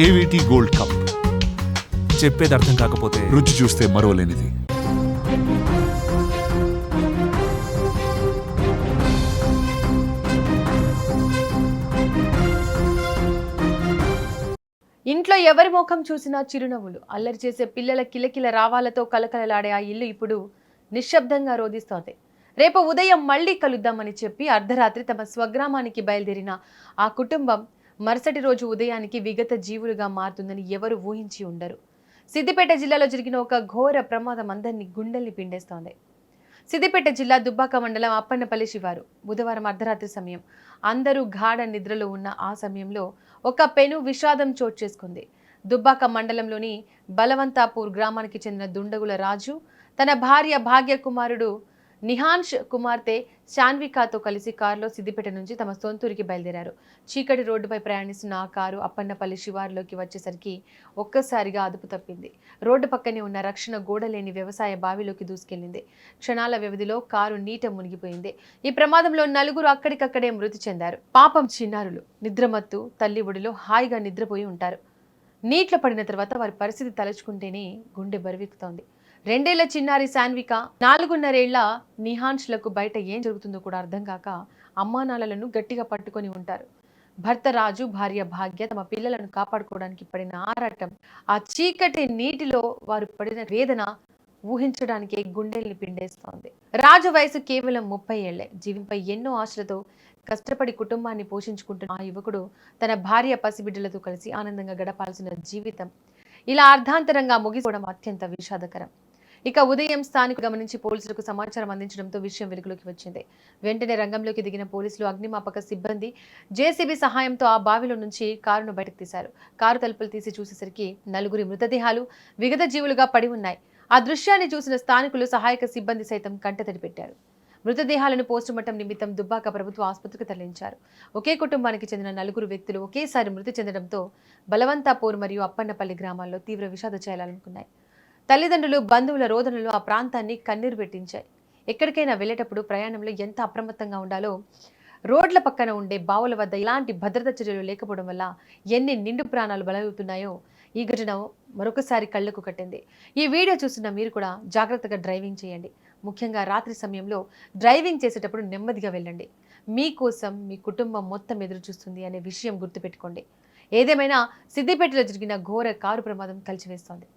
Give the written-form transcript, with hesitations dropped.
AVT gold cup. చెప్పేది అర్థం కాకపోతే రుచి చూస్తే మరోలేనిది. ఇంట్లో ఎవరి ముఖం చూసినా చిరునవ్వులు, అల్లరి చేసే పిల్లల కిలకిల రావాలతో కలకలలాడే ఆ ఇల్లు ఇప్పుడు నిశ్శబ్దంగా రోధిస్తోంది. రేపు ఉదయం మళ్లీ కలుద్దామని చెప్పి అర్ధరాత్రి తమ స్వగ్రామానికి బయలుదేరిన ఆ కుటుంబం మరుసటి రోజు ఉదయానికి విగత జీవులుగా మారుతుందని ఎవరు ఊహించి ఉండరు. సిద్దిపేట జిల్లాలో జరిగిన ఒక ఘోర ప్రమాదం అందరినీ గుండెల్ని పిండేస్తోంది. సిద్దిపేట జిల్లా దుబ్బాక మండలం అప్పన్నపల్లి శివారు బుధవారం అర్ధరాత్రి సమయం. అందరూ గాఢ నిద్రలో ఉన్న ఆ సమయంలో ఒక పెను విషాదం చోటు చేసుకుంది. దుబ్బాక మండలంలోని బలవంతాపూర్ గ్రామానికి చెందిన దుండగుల రాజు తన భార్య భాగ్య కుమారుడు నిహాన్ష్ కుమార్తె శాన్వికాతో కలిసి కారులో సిద్దిపేట నుంచి తమ సొంతూరికి బయలుదేరారు. చీకటి రోడ్డుపై ప్రయాణిస్తున్న ఆ కారు అప్పన్నపల్లి శివారులోకి వచ్చేసరికి ఒక్కసారిగా అదుపు తప్పింది. రోడ్డు పక్కనే ఉన్న రక్షణ గోడలేని వ్యవసాయ బావిలోకి దూసుకెళ్లింది. క్షణాల వ్యవధిలో కారు నీట మునిగిపోయింది. ఈ ప్రమాదంలో నలుగురు అక్కడికక్కడే మృతి చెందారు. పాపం చిన్నారులు నిద్రమత్తు తల్లి ఒడిలో హాయిగా నిద్రపోయి ఉంటారు. నీటిలో పడిన తర్వాత వారి పరిస్థితి తలుచుకుంటేనే గుండె బరువెక్కుతోంది. 2 ఏళ్ల చిన్నారి శాన్విక, 4.5 ఏళ్ల నిహాన్ష్లకు బయట ఏం జరుగుతుందో కూడా అర్థం కాక అమ్మానాన్నలను గట్టిగా పట్టుకొని ఉంటారు. భర్త రాజు, భార్య భాగ్య తమ పిల్లలను కాపాడుకోవడానికి పడిన ఆరాటం, ఆ చీకటి నీటిలో వారు పడిన వేదన ఊహించడానికే గుండెల్ని పిండేస్తోంది. రాజు వయసు కేవలం 30 ఏళ్లే. జీవితంపై ఎన్నో ఆశలతో కష్టపడి కుటుంబాన్ని పోషించుకుంటున్న ఆ యువకుడు తన భార్య పసిబిడ్డలతో కలిసి ఆనందంగా గడపాల్సిన జీవితం ఇలా అర్ధాంతరంగా ముగిపోవడం అత్యంత విషాదకరం. ఇక ఉదయం స్థానికులు గమనించి పోలీసులకు సమాచారం అందించడంతో విషయం వెలుగులోకి వచ్చింది. వెంటనే రంగంలోకి దిగిన పోలీసులు, అగ్నిమాపక సిబ్బంది జేసీబీ సహాయంతో ఆ బావిలో నుంచి కారును బయటకు తీశారు. కారు తలుపులు తీసి చూసేసరికి నలుగురి మృతదేహాలు విగత జీవులుగా పడి ఉన్నాయి. ఆ దృశ్యాన్ని చూసిన స్థానికులు, సహాయక సిబ్బంది సైతం కంటతడి పెట్టారు. మృతదేహాలను పోస్టుమార్టం నిమిత్తం దుబ్బాక ప్రభుత్వ ఆసుపత్రికి తరలించారు. ఒకే కుటుంబానికి చెందిన నలుగురు వ్యక్తులు ఒకేసారి మృతి చెందడంతో బలవంతాపూర్ మరియు అప్పన్నపల్లి గ్రామాల్లో తీవ్ర విషాద ఛాయలనుకున్నాయి. తల్లిదండ్రులు, బంధువుల రోదనలు ఆ ప్రాంతాన్ని కన్నీరు పెట్టించాయి. ఎక్కడికైనా వెళ్లేటప్పుడు ప్రయాణంలో ఎంత అప్రమత్తంగా ఉండాలో, రోడ్ల పక్కన ఉండే బావుల వద్ద ఇలాంటి భద్రతా చర్యలు లేకపోవడం వల్ల ఎన్ని నిండు ప్రాణాలు బలవుతున్నాయో ఈ ఘటన మరొకసారి కళ్లకు కట్టింది. ఈ వీడియో చూస్తున్న మీరు కూడా జాగ్రత్తగా డ్రైవింగ్ చేయండి. ముఖ్యంగా రాత్రి సమయంలో డ్రైవింగ్ చేసేటప్పుడు నెమ్మదిగా వెళ్ళండి. మీకోసం మీ కుటుంబం మొత్తం ఎదురు చూస్తుంది అనే విషయం గుర్తుపెట్టుకోండి. ఏదేమైనా సిద్దిపేటలో జరిగిన ఘోర కారు ప్రమాదం కలిచివేస్తోంది.